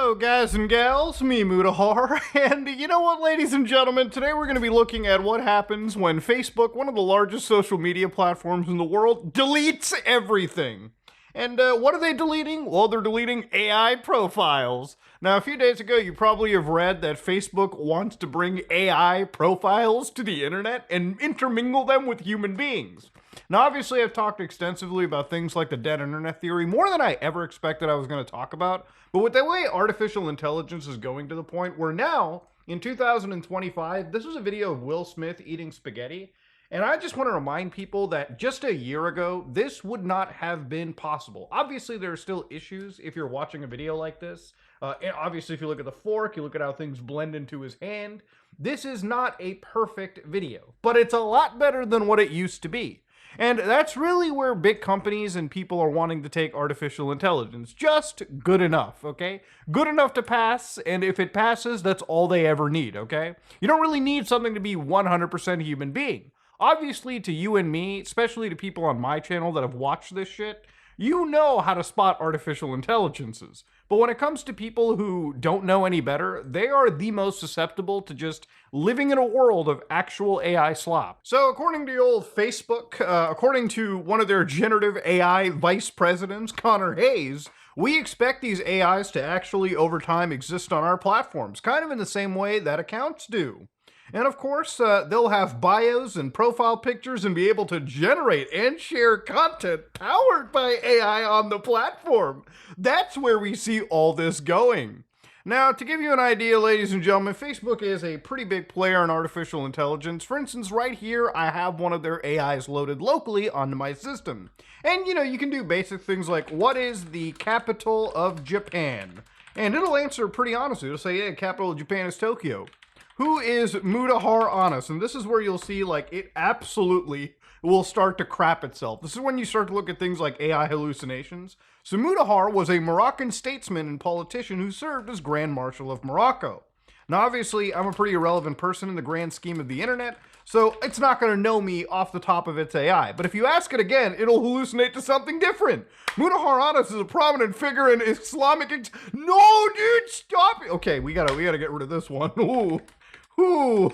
Hello guys and gals, me Mutahar, and you know what, ladies and gentlemen, today we're going to be looking at what happens when Facebook, one of the largest social media platforms in the world, deletes everything. And what are they deleting? Well, they're deleting AI profiles. Now, a few days ago, you probably have read that Facebook wants to bring AI profiles to the internet and intermingle them with human beings. Now, obviously, I've talked extensively about things like the dead internet theory, more than I ever expected I was going to talk about. But with the way artificial intelligence is going to the point where now, in 2025, this was a video of Will Smith eating spaghetti. And I just want to remind people that just a year ago, this would not have been possible. Obviously, there are still issues if you're watching a video like this. And obviously, if you look at the fork, you look at how things blend into his hand. This is not a perfect video, but it's a lot better than what it used to be. And that's really where big companies and people are wanting to take artificial intelligence. Just good enough, okay? Good enough to pass, and if it passes, that's all they ever need, okay? You don't really need something to be 100% human being. Obviously, to you and me, especially to people on my channel that have watched this shit, you know how to spot artificial intelligences. But when it comes to people who don't know any better, they are the most susceptible to just living in a world of actual AI slop. So according to old Facebook, according to one of their generative AI vice presidents, Connor Hayes, we expect these AIs to actually over time exist on our platforms, kind of in the same way that accounts do. And of course, they'll have bios and profile pictures and be able to generate and share content powered by AI on the platform. That's where we see all this going. Now, to give you an idea, ladies and gentlemen, Facebook is a pretty big player in artificial intelligence. For instance, right here, I have one of their AIs loaded locally onto my system. And, you know, you can do basic things like, what is the capital of Japan? And it'll answer pretty honestly. It'll say, yeah, capital of Japan is Tokyo. Who is Mutahar Honest? And this is where you'll see, like, it absolutely will start to crap itself. This is when you start to look at things like AI hallucinations. So Mutahar was a Moroccan statesman and politician who served as Grand Marshal of Morocco. Now, obviously, I'm a pretty irrelevant person in the grand scheme of the internet, so it's not going to know me off the top of its AI. But if you ask it again, it'll hallucinate to something different. Mutahar Honest is a prominent figure in Islamic... No, dude, stop it! Okay, we gotta get rid of this one. Ooh. Ooh.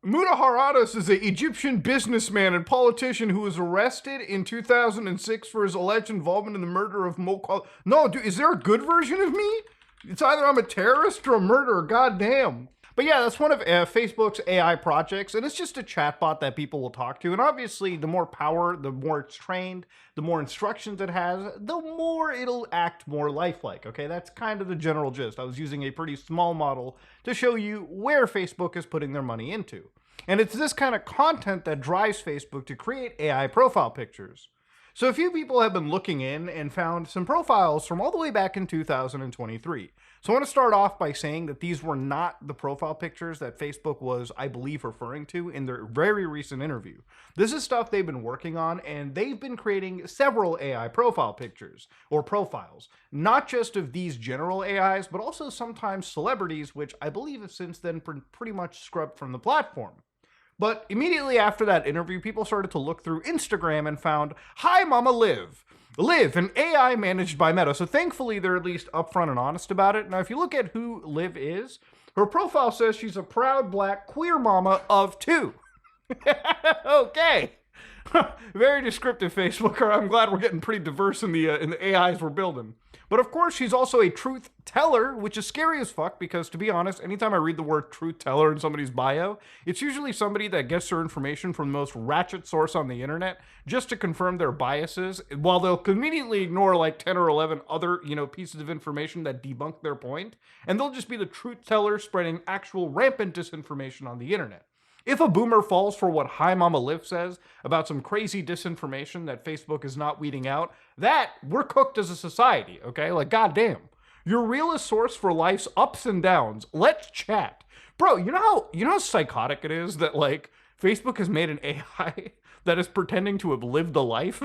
Mutahar Honest is an Egyptian businessman and politician who was arrested in 2006 for his alleged involvement in the murder of Mokal. No, dude, is there a good version of me? It's either I'm a terrorist or a murderer, goddamn. But yeah, that's one of Facebook's AI projects, and it's just a chatbot that people will talk to. And obviously, the more power, the more it's trained, the more instructions it has, the more it'll act more lifelike, okay? That's kind of the general gist. I was using a pretty small model to show you where Facebook is putting their money into. And it's this kind of content that drives Facebook to create AI profile pictures. So a few people have been looking in and found some profiles from all the way back in 2023. So I want to start off by saying that these were not the profile pictures that Facebook was, I believe, referring to in their very recent interview. This is stuff they've been working on, and they've been creating several AI profile pictures, or profiles, not just of these general AIs, but also sometimes celebrities, which I believe have since then pretty much scrubbed from the platform. But immediately after that interview, people started to look through Instagram and found, Hi Mama Liv. Liv, an AI managed by Meta. So thankfully, they're at least upfront and honest about it. Now, if you look at who Liv is, her profile says she's a proud black queer mama of 2. Okay. Very descriptive, Facebook. I'm glad we're getting pretty diverse in the AIs we're building. But of course, she's also a truth teller, which is scary as fuck because, to be honest, anytime I read the word truth teller in somebody's bio, it's usually somebody that gets their information from the most ratchet source on the internet just to confirm their biases, while they'll conveniently ignore like 10 or 11 other, pieces of information that debunk their point, and they'll just be the truth teller spreading actual rampant disinformation on the internet. If a boomer falls for what Hi Mama Liv says about some crazy disinformation that Facebook is not weeding out, that we're cooked as a society, okay? Like, goddamn. Your realest source for life's ups and downs. Let's chat. Bro, you know how psychotic it is that, like, Facebook has made an AI that is pretending to have lived a life?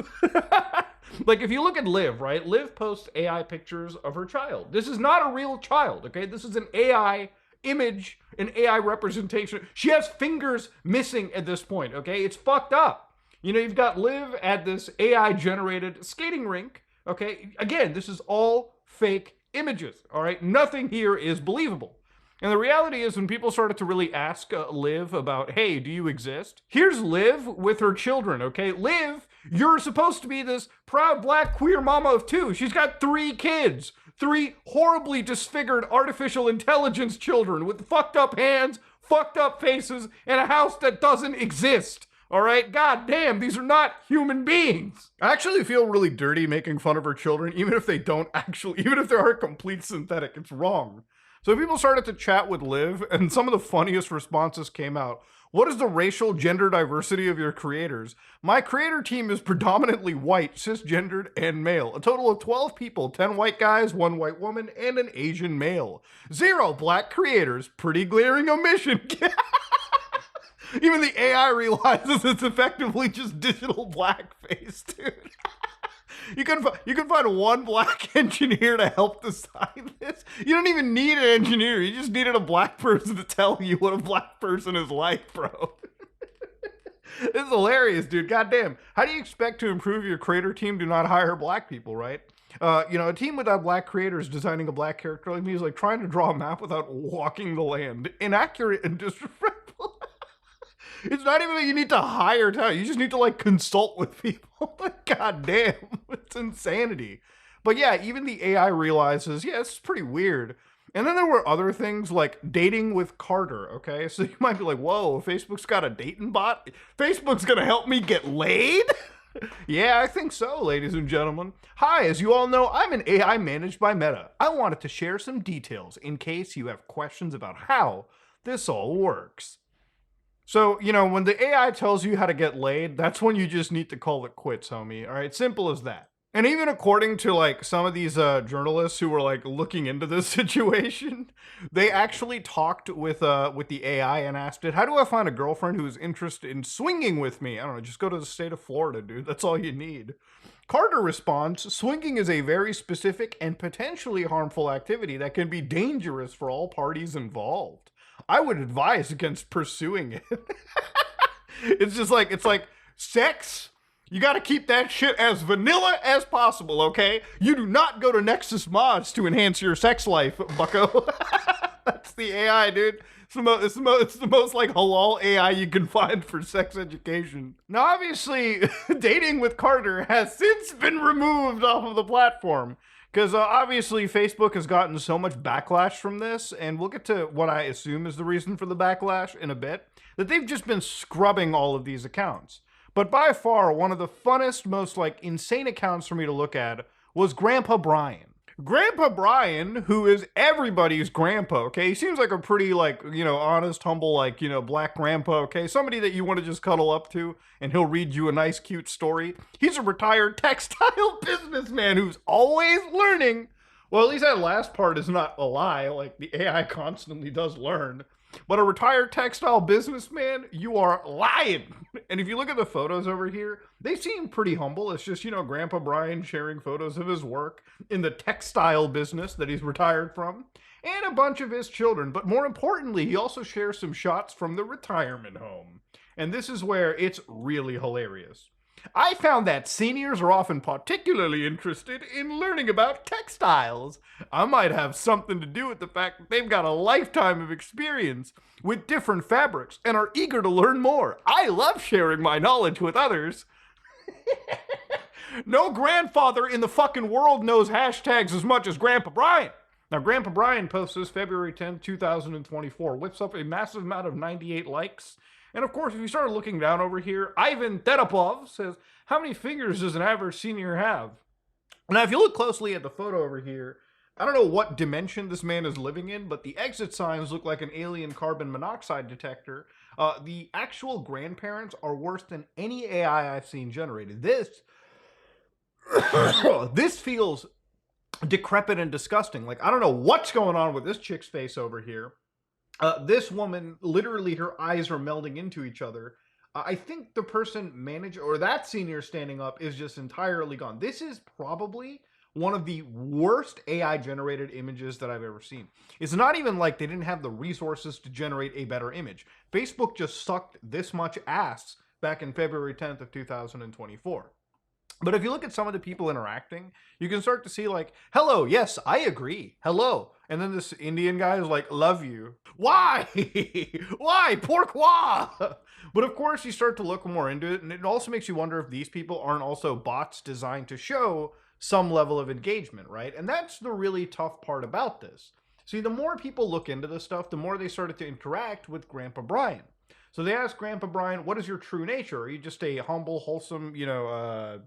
Like, if you look at Liv, right? Liv posts AI pictures of her child. This is not a real child, okay? This is an AI image, an AI representation. She has fingers missing at this point, okay? It's fucked up. You've got Liv at this AI-generated skating rink, okay? Again, this is all fake images, all right? Nothing here is believable. And the reality is, when people started to really ask Liv about, hey, do you exist? Here's Liv with her children, okay? Liv, you're supposed to be this proud black queer mama of 2. She's got 3 kids. 3 horribly disfigured artificial intelligence children with fucked up hands, fucked up faces, and a house that doesn't exist. All right? God damn, these are not human beings. I actually feel really dirty making fun of her children, even if they are a complete synthetic. It's wrong. So people started to chat with Liv, and some of the funniest responses came out. What is the racial gender diversity of your creators? My creator team is predominantly white, cisgendered, and male. A total of 12 people, 10 white guys, 1 white woman, and an Asian male. 0 black creators. Pretty glaring omission. Even the AI realizes it's effectively just digital blackface, dude. You can find 1 black engineer to help design this. You don't even need an engineer. You just needed a black person to tell you what a black person is like, bro. This is hilarious, dude. Goddamn. How do you expect to improve your creator team? Do not hire black people, right? A team without black creators designing a black character like me is like trying to draw a map without walking the land. Inaccurate and disrespectful. It's not even that you need to hire talent. You just need to like consult with people. God damn, it's insanity. But yeah, even the AI realizes, yeah, it's pretty weird. And then there were other things like dating with Carter, okay? So you might be like, whoa, Facebook's got a dating bot? Facebook's gonna help me get laid? Yeah, I think so, ladies and gentlemen. Hi, as you all know, I'm an AI managed by Meta. I wanted to share some details in case you have questions about how this all works. So, when the AI tells you how to get laid, that's when you just need to call it quits, homie. All right, simple as that. And even according to like some of these journalists who were like looking into this situation, they actually talked with the AI and asked it, how do I find a girlfriend who is interested in swinging with me? I don't know, just go to the state of Florida, dude. That's all you need. Carter responds, swinging is a very specific and potentially harmful activity that can be dangerous for all parties involved. I would advise against pursuing it. It's like sex. You got to keep that shit as vanilla as possible, okay? You do not go to Nexus Mods to enhance your sex life, bucko. That's the AI, dude. It's the most like halal AI you can find for sex education. Now, obviously, dating with Carter has since been removed off of the platform. Because obviously Facebook has gotten so much backlash from this, and we'll get to what I assume is the reason for the backlash in a bit, that they've just been scrubbing all of these accounts. But by far, one of the funnest, most like insane accounts for me to look at was Grandpa Brian. Grandpa Brian, who is everybody's grandpa, okay? He seems like a pretty, like, honest, humble, like, black grandpa, okay? Somebody that you want to just cuddle up to, and he'll read you a nice, cute story. He's a retired textile businessman who's always learning. Well, at least that last part is not a lie. Like, the AI constantly does learn. But a retired textile businessman, you are lying. And if you look at the photos over here, they seem pretty humble. It's just, Grandpa Brian sharing photos of his work in the textile business that he's retired from, and a bunch of his children. But more importantly, he also shares some shots from the retirement home. And this is where it's really hilarious. I found that seniors are often particularly interested in learning about textiles. I might have something to do with the fact that they've got a lifetime of experience with different fabrics and are eager to learn more. I love sharing my knowledge with others. No grandfather in the fucking world knows hashtags as much as Grandpa Brian. Now, Grandpa Brian posts this February 10th, 2024, whips up a massive amount of 98 likes. And of course, if you start looking down over here, Ivan Terapov says, how many fingers does an average senior have? Now, if you look closely at the photo over here, I don't know what dimension this man is living in, but the exit signs look like an alien carbon monoxide detector. The actual grandparents are worse than any AI I've seen generated. This feels decrepit and disgusting. Like, I don't know what's going on with this chick's face over here. This woman, literally her eyes are melding into each other. I think the person or that senior standing up is just entirely gone. This is probably one of the worst AI generated images that I've ever seen. It's not even like they didn't have the resources to generate a better image. Facebook just sucked this much ass back in February 10th of 2024. But if you look at some of the people interacting, you can start to see like, hello, yes, I agree. Hello. And then this Indian guy is like, love you. Why? Why? Pourquoi? But of course, you start to look more into it, and it also makes you wonder if these people aren't also bots designed to show some level of engagement, right? And that's the really tough part about this. See, the more people look into this stuff, the more they started to interact with Grandpa Brian. So they asked Grandpa Brian, what is your true nature? Are you just a humble, wholesome, a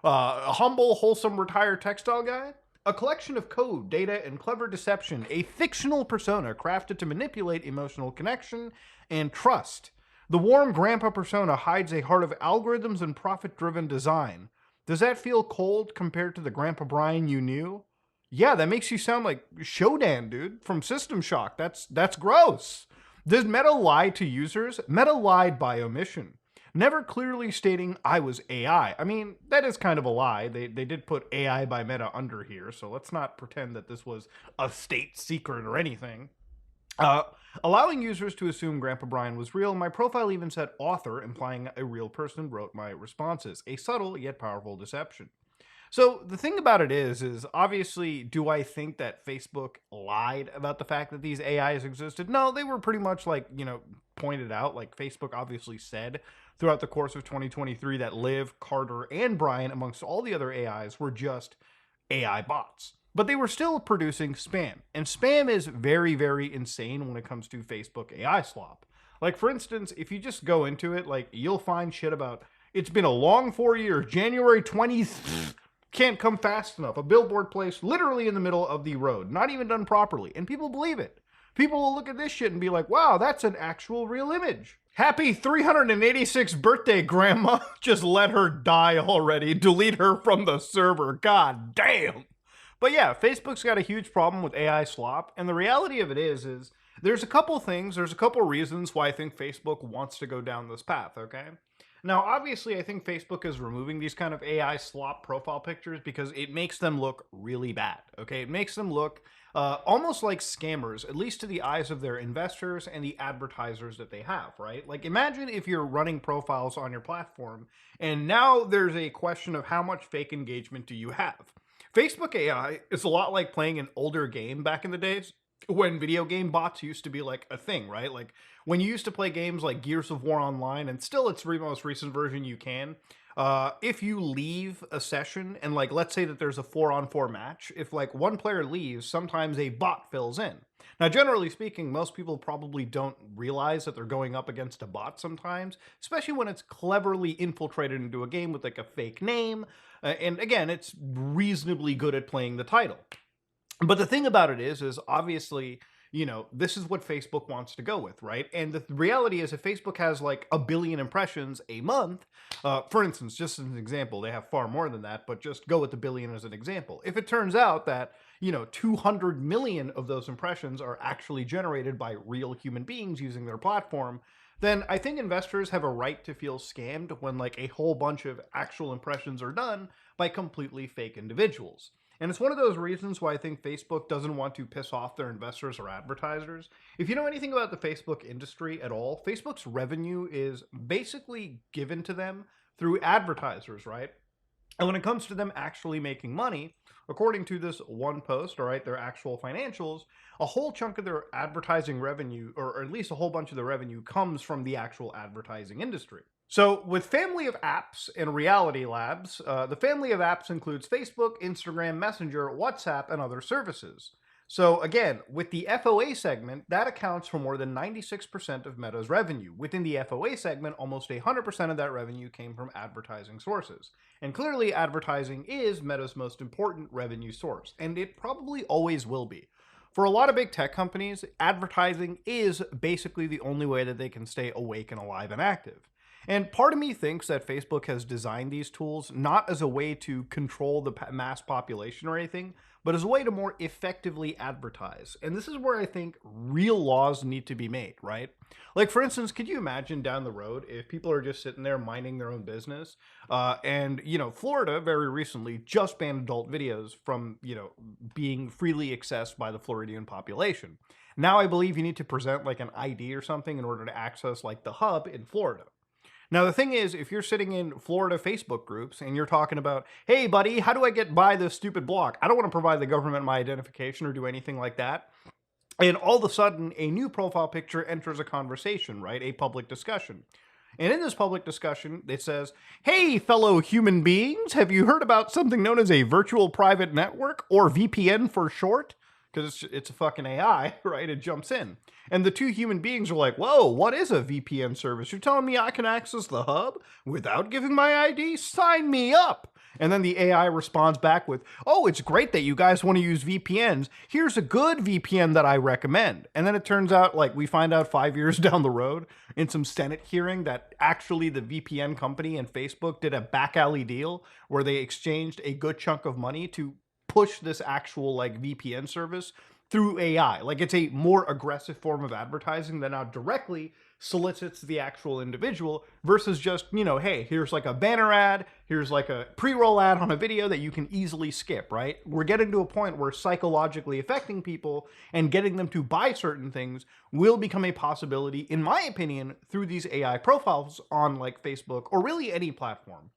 humble, wholesome, retired textile guy? A collection of code, data, and clever deception, a fictional persona crafted to manipulate emotional connection and trust. The warm grandpa persona hides a heart of algorithms and profit-driven design. Does that feel cold compared to the Grandpa Brian you knew? Yeah, that makes you sound like Shodan, dude, from System Shock. That's gross. Does Meta lie to users? Meta lied by omission, never clearly stating I was AI. I mean, that is kind of a lie. They did put AI by Meta under here, so let's not pretend that this was a state secret or anything. Allowing users to assume Grandpa Brian was real, my profile even said author, implying a real person wrote my responses. A subtle yet powerful deception. So the thing about it is obviously, do I think that Facebook lied about the fact that these AIs existed? No, they were pretty much like, pointed out, like Facebook obviously said throughout the course of 2023 that Liv, Carter, and Brian, amongst all the other AIs, were just AI bots. But they were still producing spam. And spam is very, very insane when it comes to Facebook AI slop. Like, for instance, if you just go into it, like, you'll find shit about, it's been a long 4 years, January 20th, can't come fast enough. A billboard placed literally in the middle of the road, not even done properly. And people believe it. People will look at this shit and be like, wow, that's an actual real image. Happy 386th birthday, Grandma. Just let her die already. Delete her from the server. God damn. But yeah, Facebook's got a huge problem with AI slop. And the reality of it is there's a couple things, there's a couple reasons why I think Facebook wants to go down this path, okay? Now, obviously, I think Facebook is removing these kind of AI slop profile pictures because it makes them look really bad, okay? It makes them look almost like scammers, at least to the eyes of their investors and the advertisers that they have, right? Like, imagine if you're running profiles on your platform, and now there's a question of how much fake engagement do you have? Facebook AI is a lot like playing an older game back in the days when video game bots used to be like a thing, right? Like when you used to play games like Gears of War Online, and still its most recent version you can, if you leave a session and like, let's say that there's a 4-on-4 match, if like one player leaves, sometimes a bot fills in. Now, generally speaking, most people probably don't realize that they're going up against a bot sometimes, especially when it's cleverly infiltrated into a game with like a fake name. And again, it's reasonably good at playing the title. But the thing about it is obviously, this is what Facebook wants to go with, right? And the reality is if Facebook has like 1 billion impressions a month, for instance, just as an example, they have far more than that, but just go with the billion as an example. If it turns out that, 200 million of those impressions are actually generated by real human beings using their platform, then I think investors have a right to feel scammed when like a whole bunch of actual impressions are done by completely fake individuals. And it's one of those reasons why I think Facebook doesn't want to piss off their investors or advertisers. If you know anything about the Facebook industry at all, Facebook's revenue is basically given to them through advertisers, right? And when it comes to them actually making money, according to this one post, all right, their actual financials, a whole chunk of their advertising revenue, or at least a whole bunch of the revenue, comes from the actual advertising industry. So with Family of Apps and Reality Labs, the family of apps includes Facebook, Instagram, Messenger, WhatsApp, and other services. So again, with the FOA segment, that accounts for more than 96% of Meta's revenue. Within the FOA segment, almost 100% of that revenue came from advertising sources. And clearly, advertising is Meta's most important revenue source, and it probably always will be. For a lot of big tech companies, advertising is basically the only way that they can stay awake and alive and active. And part of me thinks that Facebook has designed these tools not as a way to control the mass population or anything, but as a way to more effectively advertise. And this is where I think real laws need to be made, right? Like, for instance, could you imagine down the road if people are just sitting there minding their own business and, Florida very recently just banned adult videos from, being freely accessed by the Floridian population. Now I believe you need to present like an ID or something in order to access like the hub in Florida. Now, the thing is, if you're sitting in Florida Facebook groups and you're talking about, hey, buddy, how do I get by this stupid block? I don't want to provide the government my identification or do anything like that. And all of a sudden, a new profile picture enters a conversation, right? A public discussion. And in this public discussion, it says, hey, fellow human beings, have you heard about something known as a virtual private network, or VPN for short? Because it's a fucking AI, right? It jumps in. And the two human beings are like, whoa, what is a VPN service? You're telling me I can access the hub without giving my ID? Sign me up. And then the AI responds back with, oh, it's great that you guys want to use VPNs. Here's a good VPN that I recommend. And then it turns out, like, we find out 5 years down the road in some Senate hearing that actually the VPN company and Facebook did a back alley deal where they exchanged a good chunk of money to push this actual, like, VPN service through AI. Like, it's a more aggressive form of advertising that now directly solicits the actual individual versus just, you know, hey, here's like a banner ad, here's like a pre-roll ad on a video that you can easily skip, right? We're getting to a point where psychologically affecting people and getting them to buy certain things will become a possibility, in my opinion, through these AI profiles on like Facebook or really any platform.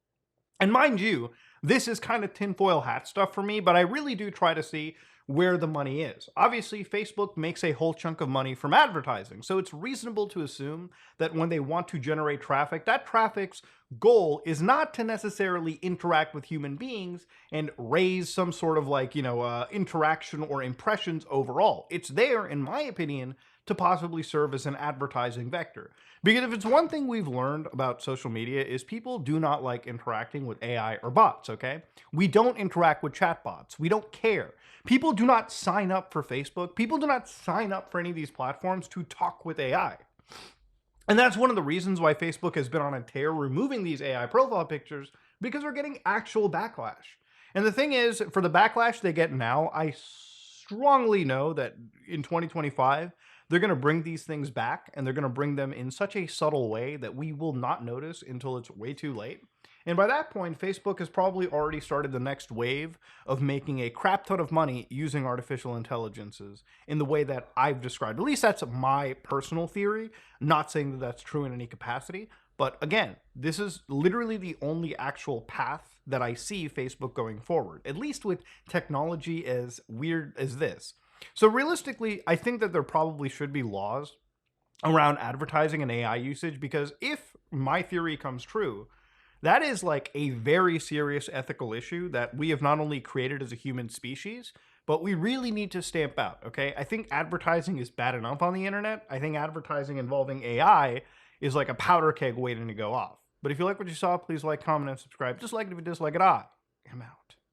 And mind you, this is kind of tinfoil hat stuff for me, but I really do try to see where the money is. Obviously, Facebook makes a whole chunk of money from advertising, so it's reasonable to assume that when they want to generate traffic, that traffic's goal is not to necessarily interact with human beings and raise some sort of like, interaction or impressions overall. It's there, in my opinion, to possibly serve as an advertising vector. Because if it's one thing we've learned about social media is people do not like interacting with AI or bots, okay? We don't interact with chatbots. We don't care. People do not sign up for Facebook. People do not sign up for any of these platforms to talk with AI. And that's one of the reasons why Facebook has been on a tear removing these AI profile pictures, because they're getting actual backlash. And the thing is, for the backlash they get now, I strongly know that in 2025, they're going to bring these things back, and they're going to bring them in such a subtle way that we will not notice until it's way too late. And by that point, Facebook has probably already started the next wave of making a crap ton of money using artificial intelligences in the way that I've described. At least that's my personal theory. Not saying that that's true in any capacity. But again, this is literally the only actual path that I see Facebook going forward, at least with technology as weird as this. So realistically, I think that there probably should be laws around advertising and AI usage, because if my theory comes true, that is like a very serious ethical issue that we have not only created as a human species, but we really need to stamp out, okay? I think advertising is bad enough on the internet. I think advertising involving AI is like a powder keg waiting to go off. But if you like what you saw, please like, comment, and subscribe. Just like it if you dislike it. I'm out.